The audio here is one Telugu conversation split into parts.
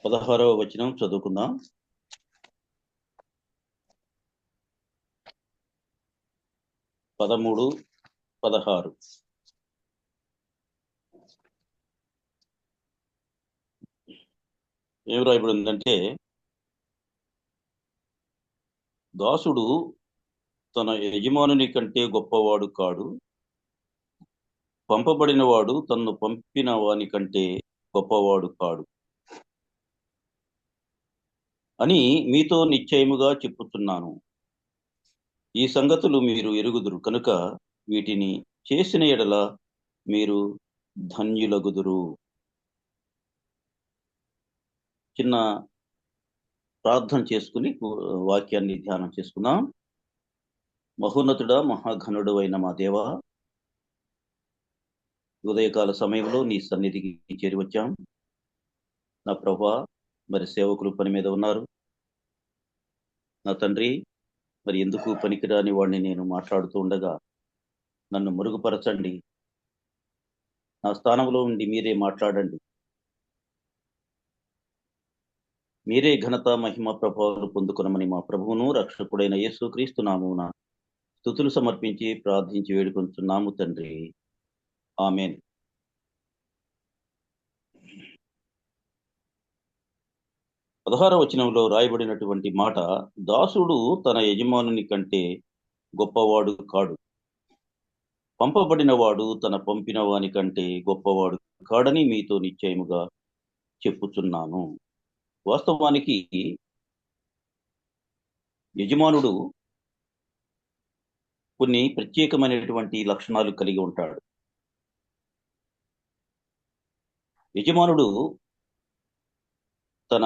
16వ వచనం చదువుకుందాం. పదమూడు 16 ఏం రాయబడి ఉందంటే, దాసుడు తన యజమానుని కంటే గొప్పవాడు కాడు, పంపబడిన వాడు తన్ను పంపిన వాని కంటే గొప్పవాడు కాడు అని మీతో నిశ్చయముగా చెప్పుతున్నాను. ఈ సంగతులు మీరు ఎరుగుదురు కనుక వీటిని చేసిన ఎడల మీరు ధన్యులగుదురు. చిన్న ప్రార్థన చేసుకుని వాక్యాన్ని ధ్యానం చేసుకుందాం. మహోన్నతుడా, మహాఘనుడు అయిన మా దేవ, ఉదయకాల సమయంలో నీ సన్నిధికి చేరి వచ్చాం. నా ప్రభువా, మరి సేవకులు పని మీద ఉన్నారు. నా తండ్రి, మరి ఎందుకు పనికిరాని వాడిని నేను మాట్లాడుతూ ఉండగా నన్ను మురుగుపరచండి. నా స్థానంలో ఉండి మీరే మాట్లాడండి. మీరే ఘనత మహిమ ప్రభావాలు పొందుకునమని మా ప్రభువును రక్షకుడైన యేసుక్రీస్తు నామమున స్తుతులు సమర్పించి ప్రార్థించి వేడుకొంచున్నాము తండ్రి. ఆమేన్. పదహారవ వచనంలో రాయబడినటువంటి మాట, దాసుడు తన యజమానుని కంటే గొప్పవాడు కాడు, పంపబడిన వాడు తన పంపిన వాని కంటే గొప్పవాడు కాడని మీతో నిశ్చయముగా చెప్పుచున్నాను. వాస్తవానికి యజమానుడు కొన్ని ప్రత్యేకమైనటువంటి లక్షణాలు కలిగి ఉంటాడు. యజమానుడు తన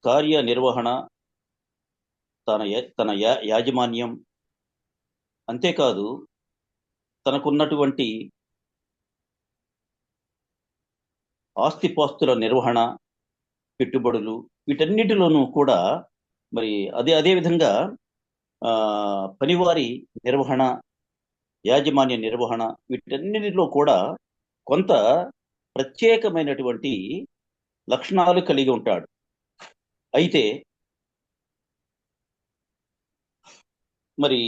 కార్య నిర్వహణ, తన యాజమాన్యం, అంతేకాదు తనకున్నటువంటి ఆస్తిపాస్తుల నిర్వహణ, పెట్టుబడులు, వీటన్నిటిలోనూ కూడా మరి అదే విధంగా పనివారి నిర్వహణ, యాజమాన్య నిర్వహణ, వీటన్నిటిలో కూడా కొంత ప్రత్యేకమైనటువంటి లక్షణాలు కలిగి ఉంటాడు. అయితే మరి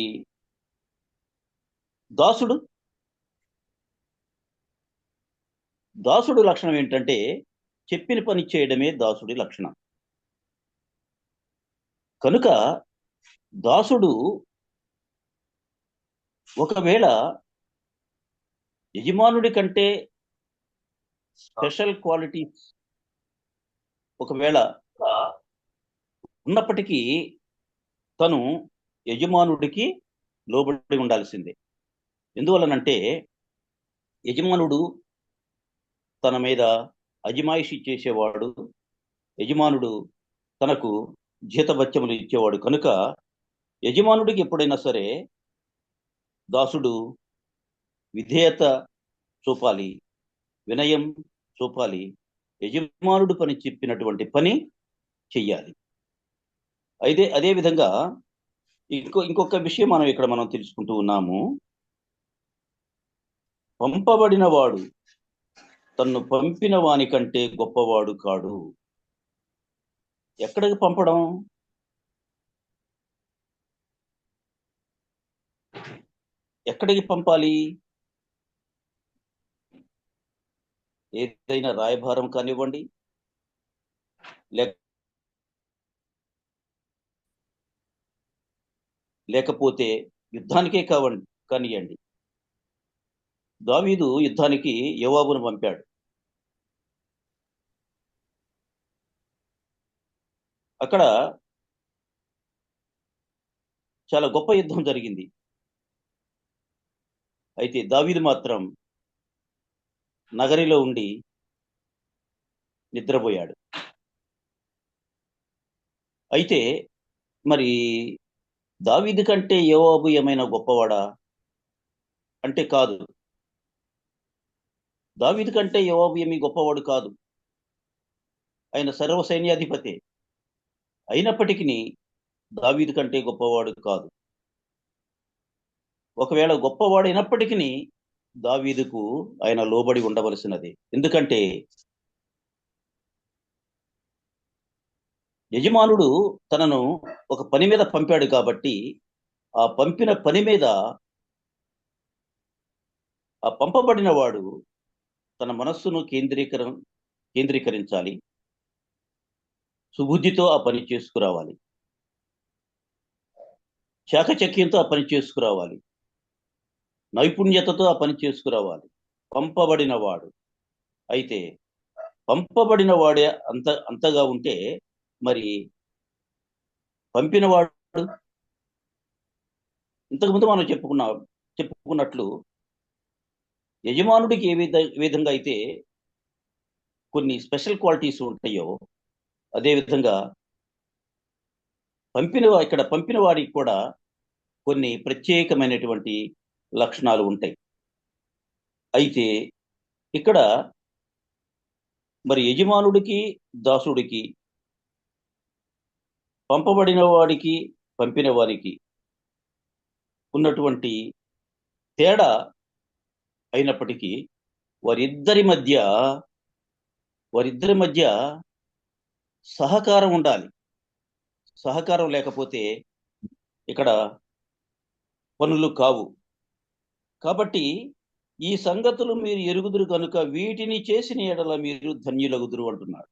దాసుడు లక్షణం ఏంటంటే, చెప్పిన పని చేయడమే దాసుడి లక్షణం. కనుక దాసుడు ఒకవేళ యజమానుడి కంటే స్పెషల్ క్వాలిటీస్ ఒకవేళ ఉన్నప్పటికీ తను యజమానుడికి లోబడి ఉండాల్సిందే. ఎందువలనంటే యజమానుడు తన మీద అజమాయిషి చేసేవాడు, యజమానుడు తనకు జీతభత్యములు ఇచ్చేవాడు. కనుక యజమానుడికి ఎప్పుడైనా సరే దాసుడు విధేయత చూపాలి, వినయం చూపాలి, యజమానుడు పని చెప్పినటువంటి పని చెయ్యాలి. అయితే అదే విధంగా ఇంకొక విషయం మనం తెలుసుకుంటూ ఉన్నాము. పంపబడిన వాడు తన్ను పంపిన వాని కంటే గొప్పవాడు కాడు. ఎక్కడికి పంపడం? ఎక్కడికి పంపాలి? ఏదైనా రాయభారం కానివ్వండి, లేకపోతే యుద్ధానికే కానివ్వండి. దావీదు యుద్ధానికి యోవాబును పంపాడు. అక్కడ చాలా గొప్ప యుద్ధం జరిగింది. అయితే దావీదు మాత్రం నగరిలో ఉండి నిద్రపోయాడు. అయితే మరి దావీదు కంటే యోవాబు ఏమైనా గొప్పవాడా అంటే కాదు. దావీదు కంటే యోవాబు ఏమీ గొప్పవాడు కాదు. ఆయన సర్వ సైన్యాధిపతి. అయినప్పటికీ దావీదు కంటే గొప్పవాడు కాదు. ఒకవేళ గొప్పవాడైనప్పటికీ దావీదుకు ఆయన లోబడి ఉండవలసినది. ఎందుకంటే యజమానుడు తనను ఒక పని మీద పంపాడు కాబట్టి ఆ పంపిన పని మీద ఆ పంపబడిన వాడు తన మనస్సును కేంద్రీకరించాలి. సుబుద్ధితో ఆ పని చేసుకురావాలి. చాకచక్యంతో ఆ పని చేసుకురావాలి. నైపుణ్యతతో ఆ పని చేసుకురావాలి. పంపబడిన వాడు అయితే పంపబడిన వాడే అంతగా ఉంటే మరి పంపినవాడు ఇంతకుముందు మనం చెప్పుకున్నట్లు యజమానుడికి ఏ విధంగా అయితే కొన్ని స్పెషల్ క్వాలిటీస్ ఉంటాయో అదేవిధంగా ఇక్కడ పంపిన వాడికి కూడా కొన్ని ప్రత్యేకమైనటువంటి లక్షణాలు ఉంటాయి. అయితే ఇక్కడ మరి యజమానుడికి దాసుడికి పంపబడిన వాడికి పంపిన వారికి ఉన్నటువంటి తేడా అయినప్పటికీ వారిద్దరి మధ్య సహకారం ఉండాలి. సహకారం లేకపోతే ఇక్కడ పనులు కావు. కాబట్టి ఈ సంగతులు మీరు ఎరుగుదురు కనుక వీటిని చేసిన ఎడల మీరు ధన్యులగుదురు అంటున్నాడు.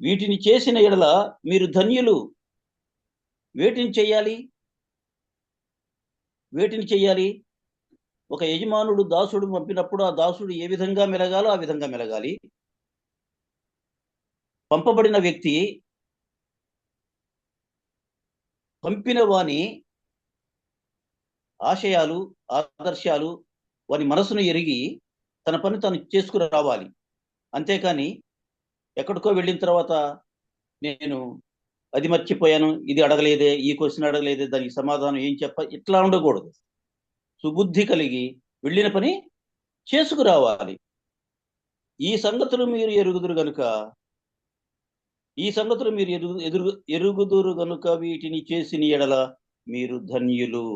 వీటిని చేసిన ఎడల మీరు ధన్యులు. వేటిని చెయ్యాలి? ఒక యజమానుడు దాసుడు పంపినప్పుడు ఆ దాసుడు ఏ విధంగా మెలగాలో ఆ విధంగా మెలగాలి. పంపబడిన వ్యక్తి పంపిన వాని ఆశయాలు, ఆదర్శాలు, వాని మనసును ఎరిగి తన పని తను చేసుకురావాలి. అంతేకాని ఎక్కడికో వెళ్ళిన తర్వాత నేను అది మర్చిపోయాను, ఇది అడగలేదే, ఈ క్వశ్చన్ అడగలేదే, దానికి సమాధానం ఏం ఇట్లా ఉండకూడదు. సుబుద్ధి కలిగి వెళ్ళిన పని చేసుకురావాలి. ఈ సంగతులు మీరు ఎరుగుదురు గనుక వీటిని చేసిన ఎడల మీరు ధన్యులు.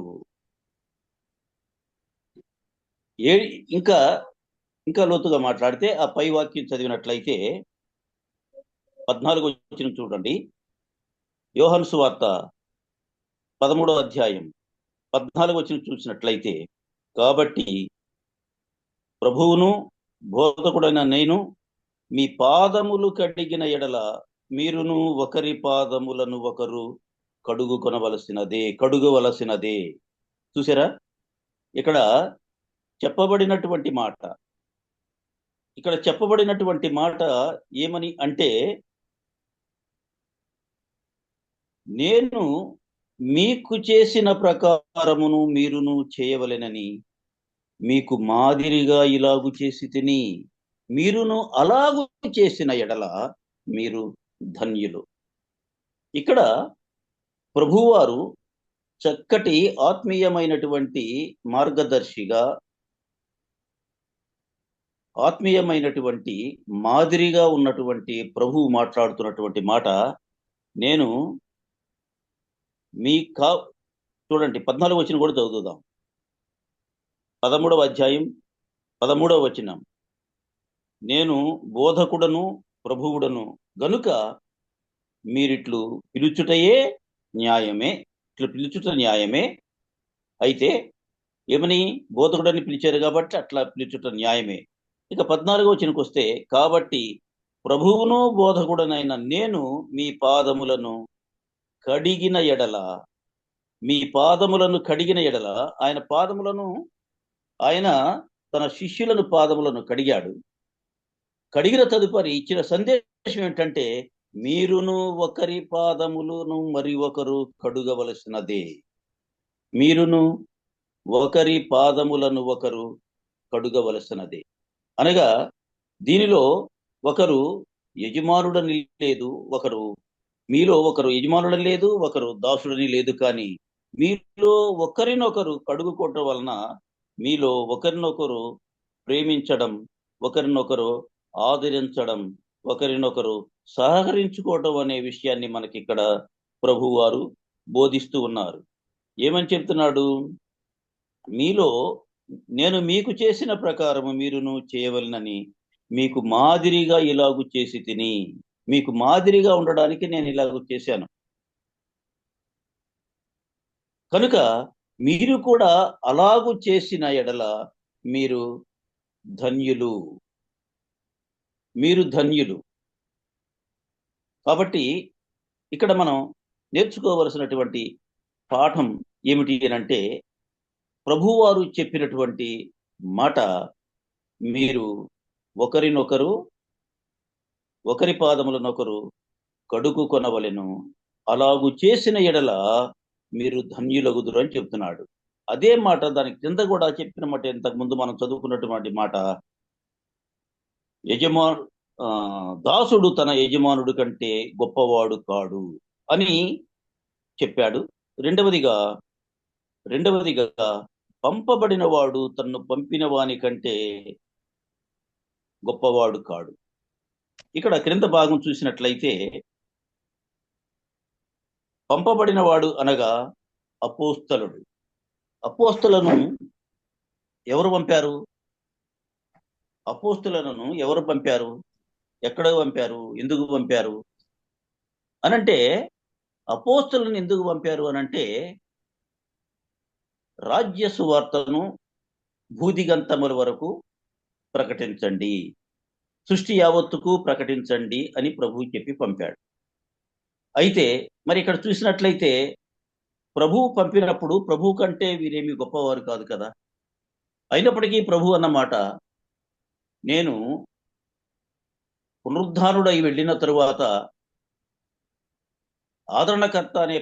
ఇంకా లోతుగా మాట్లాడితే ఆ పై వాక్యం చదివినట్లయితే 14 వచనం చూడండి. యోహాను సువార్త 13వ అధ్యాయం 14 వచనం చూసినట్లయితే, కాబట్టి ప్రభువును బోధకుడైన నేను మీ పాదములు కడిగిన ఎడల మీరును ఒకరి పాదములను ఒకరు కడుగవలసినదే. చూసారా? ఇక్కడ చెప్పబడినటువంటి మాట ఏమని అంటే, నేను మీకు చేసిన ప్రకారమును మీరును చేయవలెనని మీకు మాదిరిగా ఇలాగు చేసి తిని, మీరును అలాగు చేసిన ఎడల మీరు ధన్యులు. ఇక్కడ ప్రభువారు చక్కటి ఆత్మీయమైనటువంటి మార్గదర్శిగా, ఆత్మీయమైనటువంటి మాదిరిగా ఉన్నటువంటి ప్రభువు మాట్లాడుతున్నటువంటి మాట, నేను చూడండి 14 వచనం కూడా చదువుదాం. 13వ అధ్యాయం 13వ వచనం, నేను బోధకుడను ప్రభువుడను గనుక మీరిట్లు పిలుచుట న్యాయమే. అయితే ఏమని? బోధకుడని పిలిచారు కాబట్టి అట్లా పిలుచుట న్యాయమే. ఇక 14వ వచనంకి వస్తే, కాబట్టి ప్రభువును బోధకుడనైన నేను మీ పాదములను కడిగిన ఎడల ఆయన తన శిష్యులను పాదములను కడిగాడు. కడిగిన తదుపరి ఇచ్చిన సందేశం ఏంటంటే, మీరును ఒకరి పాదములను మరి ఒకరు కడుగవలసినదే. అనగా దీనిలో ఒకరు యజమానుడని లేదు, మీలో ఒకరు యజమానుడని లేదు, ఒకరు దాసుడని లేదు. కానీ మీలో ఒకరినొకరు కడుగుకోవటం వలన మీలో ఒకరినొకరు ప్రేమించడం, ఒకరినొకరు ఆదరించడం, ఒకరినొకరు సహకరించుకోవటం అనే విషయాన్ని మనకి ఇక్కడ ప్రభువారు బోధిస్తూ ఉన్నారు. ఏమని చెప్తున్నాడు? నేను మీకు చేసిన ప్రకారము మీరును చేయవలనని మీకు మాదిరిగా ఇలాగు చేసి తిని, మీకు మాదిరిగా ఉండడానికి నేను ఇలాగ చేశాను. కనుక మీరు కూడా అలాగు చేసిన ఎడల మీరు ధన్యులు, మీరు ధన్యులు. కాబట్టి ఇక్కడ మనం నేర్చుకోవలసినటువంటి పాఠం ఏమిటి అంటే, ప్రభువారు చెప్పినటువంటి మాట, మీరు ఒకరినొకరు, ఒకరి పాదములనొకరు కడుగు కొనవలెను, అలాగు చేసిన ఎడల మీరు ధన్యులగుదురు అని చెప్తున్నాడు. అదే మాట దాని కింద కూడా చెప్పిన మాట, ఇంతకు ముందు మనం చదువుకున్నటువంటి మాట, దాసుడు తన యజమానుడు కంటే గొప్పవాడు కాడు అని చెప్పాడు. రెండవదిగా పంపబడిన వాడు తన్ను పంపిన వాని కంటే గొప్పవాడు కాడు. ఇక్కడ క్రింద భాగం చూసినట్లయితే, పంపబడిన వాడు అనగా అపోస్తలుడు. అపోస్తలను ఎవరు పంపారు? అపోస్తలను ఎవరు పంపారు? ఎక్కడ పంపారు? ఎందుకు పంపారు అనంటే, అపోస్తలను ఎందుకు పంపారు అనంటే, రాజ్య సువార్తను భూదిగంతముల వరకు ప్రకటించండి, సృష్టి యావత్తుకు ప్రకటించండి అని ప్రభువు చెప్పి పంపాడు. అయితే మరి ఇక్కడ చూసినట్లయితే, ప్రభువు పంపినప్పుడు ప్రభువు కంటే వీరేమి గొప్పవారు కాదు కదా. అయినప్పటికీ ప్రభు అన్నమాట, నేను పునరుద్ధానుడై వెళ్ళిన తరువాత ఆదరణకర్త అనే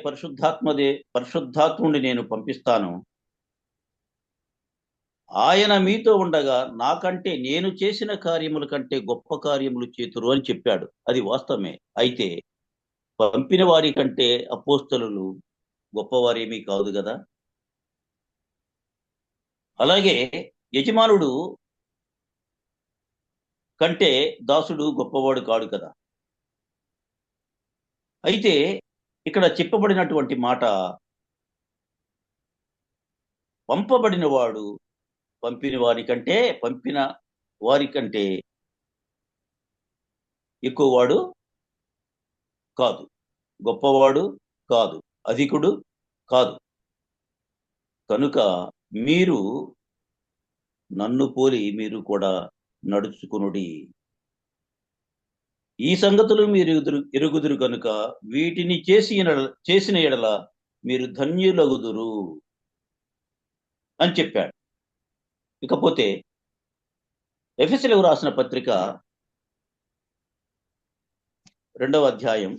పరిశుద్ధాత్ముడిని నేను పంపిస్తాను. ఆయన మీతో ఉండగా నాకంటే, నేను చేసిన కార్యముల కంటే గొప్ప కార్యములు చేతురు అని చెప్పాడు. అది వాస్తవమే. అయితే పంపిన వారి కంటే అపోస్తలులు గొప్పవారేమీ కాదు కదా. అలాగే యజమానుడు కంటే దాసుడు గొప్పవాడు కాడు కదా. అయితే ఇక్కడ చెప్పబడినటువంటి మాట, పంపబడిన వాడు పంపిన వారి కంటే ఎక్కువవాడు కాదు, గొప్పవాడు కాదు, అధికుడు కాదు. కనుక మీరు నన్ను పోలి మీరు కూడా నడుచుకునుడి. ఈ సంగతులు మీరు ఎరుగుదురు కనుక వీటిని చేసిన ఎడల మీరు ధన్యులగుదురు అని చెప్పాడు. ఇకపోతే ఎఫెసీయులకు రాసిన పత్రిక 2వ అధ్యాయం,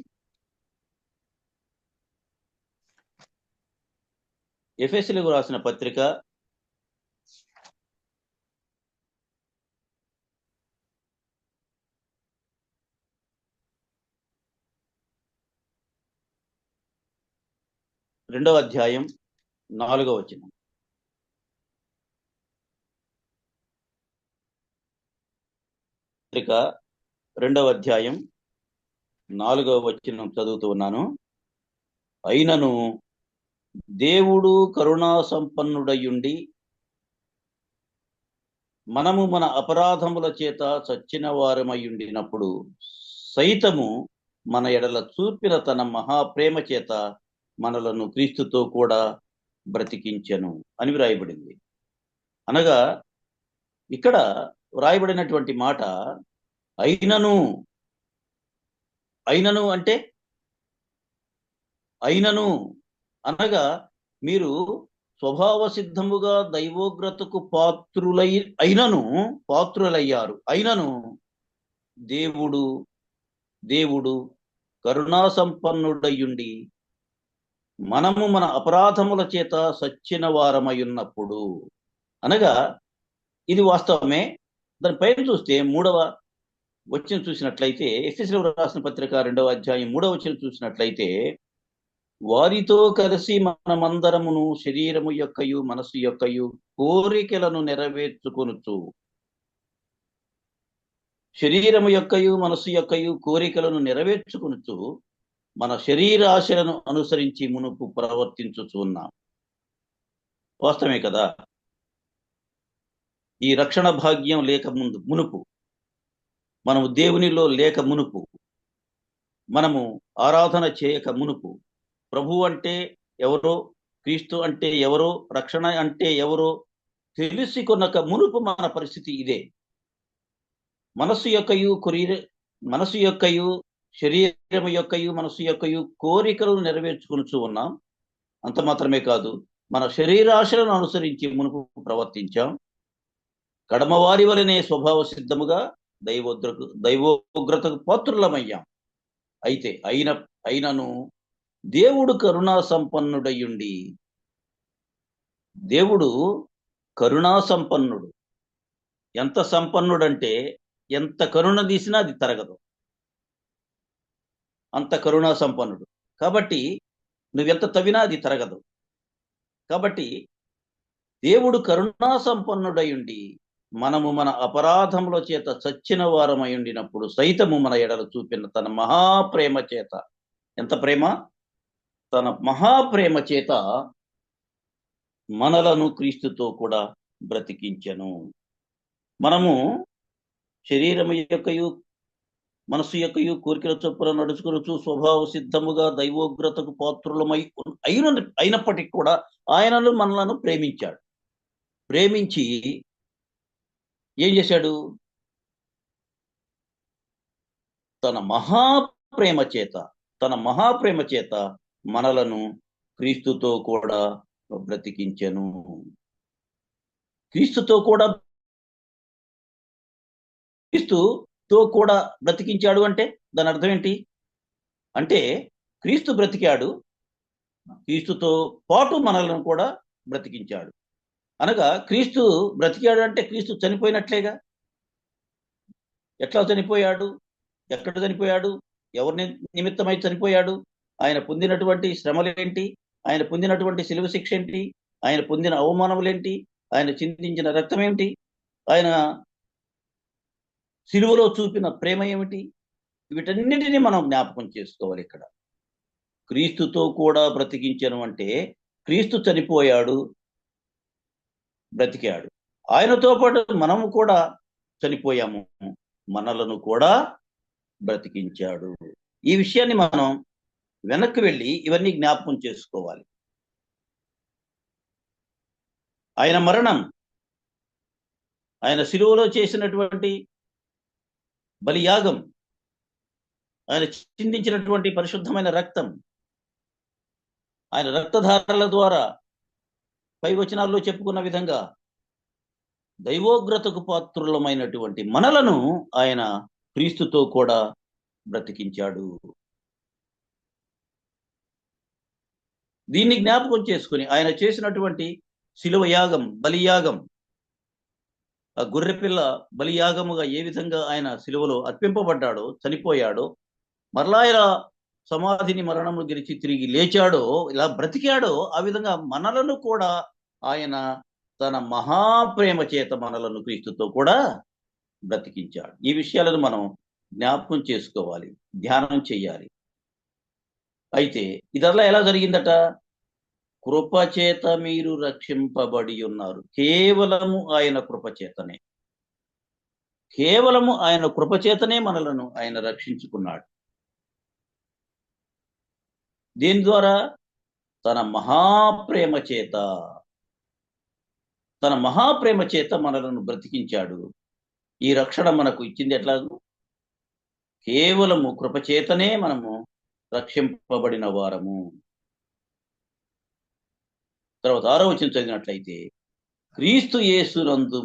ఎఫెసీయులకు రాసిన పత్రిక 2వ అధ్యాయం 4వ వచనం. పత్రిక 2వ అధ్యాయం 4వ వచనం చదువుతూ ఉన్నాను. అయినను దేవుడు కరుణా సంపన్నుడయుండి మనము మన అపరాధముల చేత చచ్చిన వారమయ్యుండినప్పుడు సైతము మన ఎడల చూపిన తన మహాప్రేమ చేత మనలను క్రీస్తుతో కూడా బ్రతికించెను అని వ్రాయబడింది. అనగా ఇక్కడ వ్రాయబడినటువంటి మాట, అయినను అంటే, అయినను అనగా మీరు స్వభావ సిద్ధముగా దైవోగ్రతకు పాత్రులయ్యారు. అయినను దేవుడు కరుణా సంపన్నుడయుండి మనము మన అపరాధముల చేత సచ్చిన వారమై ఉన్నప్పుడు, అనగా ఇది వాస్తవమే. దానిపైన చూస్తే 3వ వచనం చూసినట్లయితే, ఎఫెసీయులకు రాసిన పత్రిక 2వ అధ్యాయం 3వ వచనం చూసినట్లయితే, వారితో కలిసి మనమందరమును శరీరము యొక్కయు మనసు యొక్కయు కోరికలను నెరవేర్చుకొనుచు, శరీరము యొక్కయు మనసు యొక్కయు కోరికలను నెరవేర్చుకొనుచు మన శరీరాశలను అనుసరించి మునుపు ప్రవర్తించుచున్నాం. వాస్తవమే కదా. ఈ రక్షణ భాగ్యం లేక మునుపు మనము దేవునిలో లేక మునుపు, మనము ఆరాధన చేయక మునుపు, ప్రభు అంటే ఎవరో, క్రీస్తు అంటే ఎవరో, రక్షణ అంటే ఎవరో తెలిసి కొనక మునుపు మన పరిస్థితి ఇదే. మనసు యొక్కయు శరీరము యొక్కయు మనసు యొక్కయు కోరికలను నెరవేర్చుకొనుచు ఉన్నాం. అంత మాత్రమే కాదు, మన శరీరాశలను అనుసరించి మునుపు ప్రవర్తించాం. కడమవారి వలనే స్వభావ సిద్ధముగా దైవోగ్రతకు పాత్రులమయ్యాం. అయితే అయినను దేవుడు కరుణా సంపన్నుడయ్యుండి, దేవుడు కరుణా సంపన్నుడు. ఎంత సంపన్నుడంటే ఎంత కరుణ తీసినా అది తరగదు, అంత కరుణా సంపన్నుడు. కాబట్టి నువ్వెంత తవ్వినా అది తరగదు. కాబట్టి దేవుడు కరుణా సంపన్నుడయుండి మనము మన అపరాధముల చేత చచ్చిన వారమై ఉండినప్పుడు సైతము మన ఎడల చూపిన తన మహాప్రేమ చేత, ఎంత ప్రేమ, తన మహాప్రేమ చేత మనలను క్రీస్తుతో కూడా బ్రతికించెను. మనము శరీరము యొక్కయు మనసు యొక్కయు కోరికల చొప్పున నడుచుకొనుచు స్వభావ సిద్ధముగా దైవోగ్రతకు పాత్రులమై అయినప్పటికీ కూడా ఆయనను మనలను ప్రేమించాడు. ప్రేమించి ఏం చేశాడు? తన మహాప్రేమ చేత మనలను క్రీస్తుతో కూడా బ్రతికించెను. క్రీస్తుతో కూడా బ్రతికించాడు అంటే దాని అర్థం ఏంటి? అంటే క్రీస్తు బ్రతికాడు, క్రీస్తుతో పాటు మనలను కూడా బ్రతికించాడు. అనగా క్రీస్తు బ్రతికాడు అంటే క్రీస్తు చనిపోయినట్లేగా. ఎట్లా చనిపోయాడు? ఎక్కడ చనిపోయాడు? ఎవరి నిమిత్తమై చనిపోయాడు? ఆయన పొందినటువంటి శ్రమలేంటి? ఆయన పొందినటువంటి శిలువ శిక్ష ఏంటి? ఆయన పొందిన అవమానములేంటి? ఆయన చిందించిన రక్తం ఏమిటి? ఆయన శిలువలో చూపిన ప్రేమ ఏమిటి? వీటన్నిటినీ మనం జ్ఞాపకం చేసుకోవాలి. ఇక్కడ క్రీస్తుతో కూడా బ్రతికించను అంటే క్రీస్తు చనిపోయాడు, బ్రతికాడు. ఆయనతో పాటు మనము కూడా చనిపోయాము, మనలను కూడా బ్రతికించాడు. ఈ విషయాన్ని మనం వెనక్కి వెళ్ళి ఇవన్నీ జ్ఞాపకం చేసుకోవాలి. ఆయన మరణం, ఆయన శిలువలో చేసినటువంటి బలియాగం, ఆయన చిందించినటువంటి పరిశుద్ధమైన రక్తం, ఆయన రక్తధారల ద్వారా పై వచనాల్లో చెప్పుకున్న విధంగా దైవోగ్రతకు పాత్రులమైనటువంటి మనలను ఆయన క్రీస్తుతో కూడా బ్రతికించాడు. దీన్ని జ్ఞాపకం చేసుకుని ఆయన చేసినటువంటి శిలువ యాగం, బలియాగం, ఆ గొర్రెపిల్ల బలియాగముగా ఏ విధంగా ఆయన శిలువలో అర్పింపబడ్డాడో, చనిపోయాడో, మరలా ఇలా సమాధిని మరణము గెలిచి తిరిగి లేచాడో, ఇలా బ్రతికాడో, ఆ విధంగా మనలను కూడా ఆయన తన మహాప్రేమ చేత మనలను క్రీస్తుతో కూడా బ్రతికించాడు. ఈ విషయాలను మనం జ్ఞాపకం చేసుకోవాలి, ధ్యానం చెయ్యాలి. అయితే ఇదల్లా ఎలా జరిగిందట? కృపచేత మీరు రక్షింపబడి ఉన్నారు. కేవలము ఆయన కృపచేతనే, కేవలము ఆయన కృపచేతనే మనలను ఆయన రక్షించుకున్నాడు. దీని ద్వారా తన మహాప్రేమ చేత మనలను బ్రతికించాడు. ఈ రక్షణ మనకు ఇచ్చింది ఎట్లాగూ? కేవలము కృపచేతనే మనము రక్షింపబడిన వారము. తర్వాత 6వ వచనం చదివినట్లయితే, క్రీస్తు యేసునందు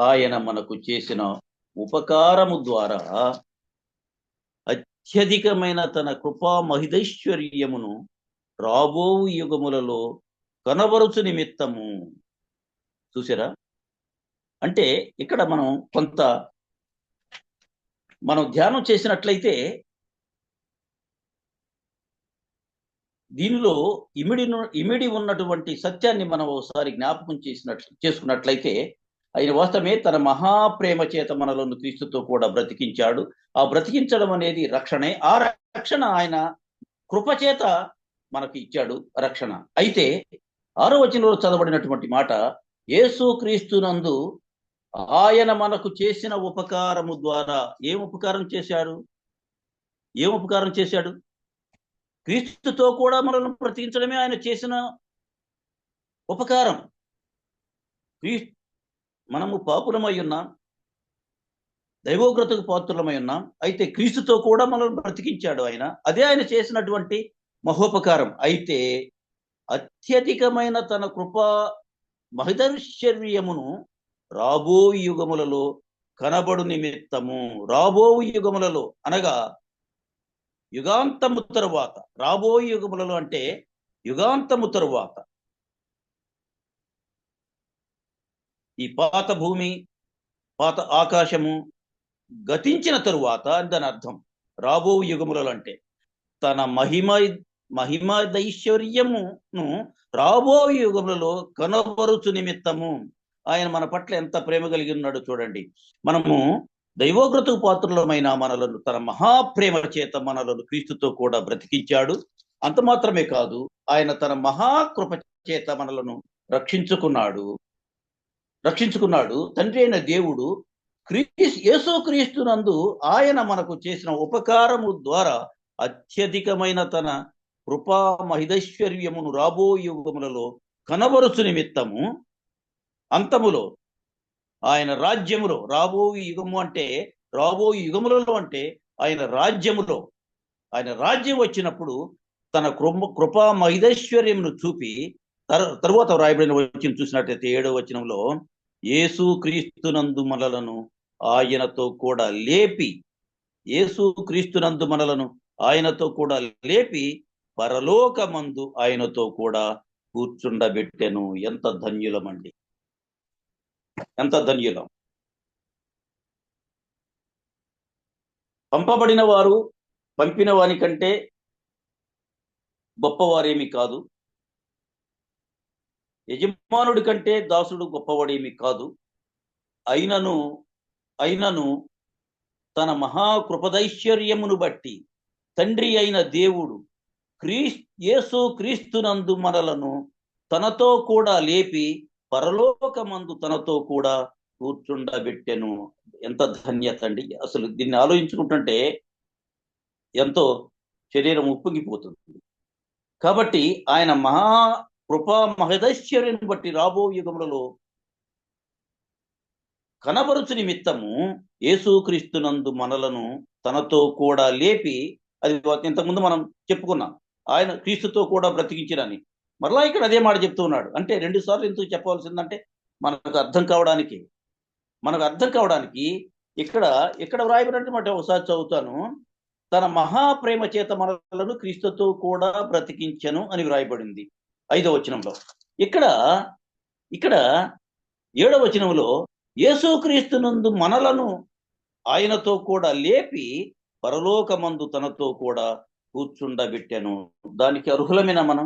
ఆయన మనకు చేసిన ఉపకారము ద్వారా అత్యధికమైన తన కృపా మహిదైశ్వర్యమును రాబో యుగములలో కనబరుచు నిమిత్తము. చూసారా? అంటే ఇక్కడ మనం ధ్యానం చేసినట్లయితే దీనిలో ఇమిడి ఉన్నటువంటి సత్యాన్ని మనం ఒకసారి జ్ఞాపకం చేసుకున్నట్లయితే, ఆయన వాస్తవమే తన మహాప్రేమ చేత మనలను క్రీస్తుతో కూడా బ్రతికించాడు. ఆ బ్రతికించడం అనేది రక్షణే. ఆ రక్షణ ఆయన కృపచేత మనకు ఇచ్చాడు రక్షణ. అయితే 6వ వచనంలో చదవబడినటువంటి మాట, యేసు క్రీస్తునందు ఆయన మనకు చేసిన ఉపకారము ద్వారా ఏం ఉపకారం చేశాడు? క్రీస్తుతో కూడా మనల్ని బ్రతికించడమే ఆయన చేసిన ఉపకారం. మనము పాపులమై ఉన్నాం, దైవోగ్రతకు పాత్రులమై ఉన్నాం. అయితే క్రీస్తుతో కూడా మనల్ని బ్రతికించాడు ఆయన. అదే ఆయన చేసినటువంటి మహోపకారం. అయితే అత్యధికమైన తన కృపా మహిదైశ్వర్యమును రాబో యుగములలో కనబడు నిమిత్తము, రాబో యుగములలో అనగా యుగాంతము తరువాత, రాబో యుగములలో అంటే యుగాంతము తరువాత, ఈ పాత భూమి పాత ఆకాశము గతించిన తరువాత దాని అర్థం. రాబో యుగములలో అంటే తన మహిమదైశ్వర్యమును రాబో యుగములలో కనబరుచు నిమిత్తము. ఆయన మన పట్ల ఎంత ప్రేమ కలిగి ఉన్నాడో చూడండి. మనము దైవోగ్రతకు పాత్రులమైన మనలను తన మహాప్రేమ చేత మనలను క్రీస్తుతో కూడా బ్రతికించాడు. అంత మాత్రమే కాదు, ఆయన తన మహాకృప చేత మనలను రక్షించుకున్నాడు. తండ్రి అయిన దేవుడు యేసుక్రీస్తునందు ఆయన మనకు చేసిన ఉపకారము ద్వారా అత్యధికమైన తన కృపా మహిదైశ్వర్యమును రాబో యుగములలో కనబరుచు నిమిత్తము, అంతములో ఆయన రాజ్యములో, రాబో యుగము అంటే రాబో యుగములలో అంటే ఆయన రాజ్యములో, ఆయన రాజ్యం వచ్చినప్పుడు తన కృపా మహిదైశ్వర్యమును చూపి తరువాత వ్రాయబడిన వచనం చూసినట్లయితే 7వ వచనంలో యేసుక్రీస్తునందు మనలను ఆయనతో కూడా లేపి, యేసుక్రీస్తునందు మనలను ఆయనతో కూడా లేపి పరలోకమందు ఆయనతో కూడా కూర్చుండబెట్టెను. ఎంత ధన్యులమండి, ఎంత ధన్యులం. పంపబడిన వారు పంపిన వాని కంటే గొప్పవారేమి కాదు, యజమానుడి కంటే దాసుడు గొప్పవాడేమి కాదు. అయినను తన మహాకృపదైశ్వర్యమును బట్టి తండ్రి అయిన దేవుడు యేసుక్రీస్తునందు మనలను తనతో కూడా లేపి పరలోకమందు తనతో కూడా కూర్చుండబెట్టెను. ఎంత ధన్యత అండి. అసలు దీన్ని ఆలోచించుకుంటుంటే ఎంతో శరీరం ఉప్పొంగిపోతుంది. కాబట్టి ఆయన కృపా మహదైశ్వర్యం బట్టి రాబో యుగములలో కనబరుచు నిమిత్తము యేసుక్రీస్తునందు మనలను తనతో కూడా లేపి, అది ఇంతకుముందు మనం చెప్పుకున్నాం, ఆయన క్రీస్తుతో కూడా బ్రతికించినని. మరలా ఇక్కడ అదే మాట చెప్తూ ఉన్నాడు. అంటే 2 సార్లు ఎందుకు చెప్పవలసిందంటే మనకు అర్థం కావడానికి ఇక్కడ వ్రాయబడినట్టు మాట ఒకసారి చదువుతాను. తన మహాప్రేమ చేత మనలను క్రీస్తుతో కూడా బ్రతికించను అని వ్రాయబడింది 5వ వచనంలో. ఇక్కడ 7వ వచనంలో యేసుక్రీస్తునందు మనలను ఆయనతో కూడా లేపి పరలోకమందు తనతో కూడా కూర్చుండబెట్టెను. దానికి అర్హులమేనా?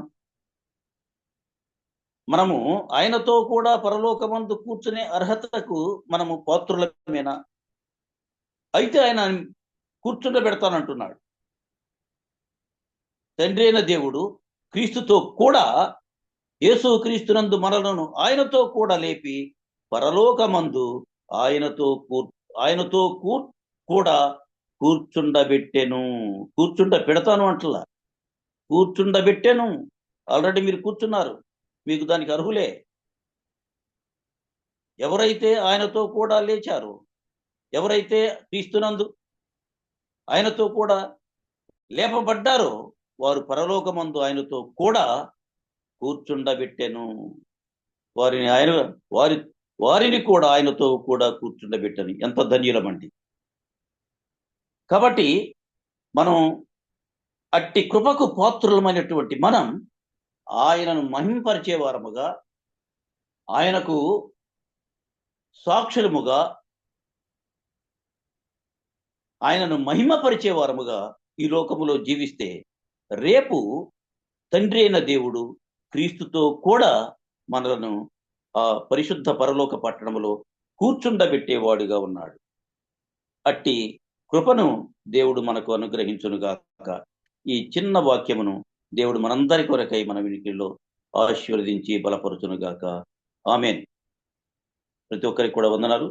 మనము ఆయనతో కూడా పరలోకమందు కూర్చునే అర్హతకు మనము పాత్రులమేనా? అయితే ఆయన కూర్చుండబెడతానంటున్నాడు. తండ్రి అయిన దేవుడు క్రీస్తుతో కూడా యేసుక్రీస్తునందు మనలను ఆయనతో కూడా లేపి పరలోకమందు ఆయనతో కూడా కూర్చుండబెట్టెను. కూర్చుండబెడతాను అంటలా, కూర్చుండబెట్టెను. ఆల్రెడీ మీరు కూర్చున్నారు, మీకు దానికి అర్హులే. ఎవరైతే ఆయనతో కూడా లేచారో, ఎవరైతే క్రీస్తునందు ఆయనతో కూడా లేపబడ్డారో వారు పరలోకమందు ఆయనతో కూడా కూర్చుండబెట్టెను. వారిని కూడా ఆయనతో కూడా కూర్చుండబెట్టను. ఎంత ధన్యులమండి. కాబట్టి మనం అట్టి కృపకు పాత్రులమైనటువంటి మనం ఆయనను మహింపరిచే వారముగా, ఆయనకు సాక్షులముగా, ఆయనను మహిమపరిచే వారముగా ఈ లోకములో జీవిస్తే రేపు తండ్రి అయిన దేవుడు క్రీస్తుతో కూడా మనలను ఆ పరిశుద్ధ పరలోక పట్టణములో కూర్చుండబెట్టేవాడుగా ఉన్నాడు. అట్టి కృపను దేవుడు మనకు అనుగ్రహించునుగాక. ఈ చిన్న వాక్యమును దేవుడు మనందరి కొరకై మన వినికిడిలో ఆశీర్వదించి బలపరుచునుగాక. ఆమేన్. ప్రతి ఒక్కరికి కూడా వందనాలు.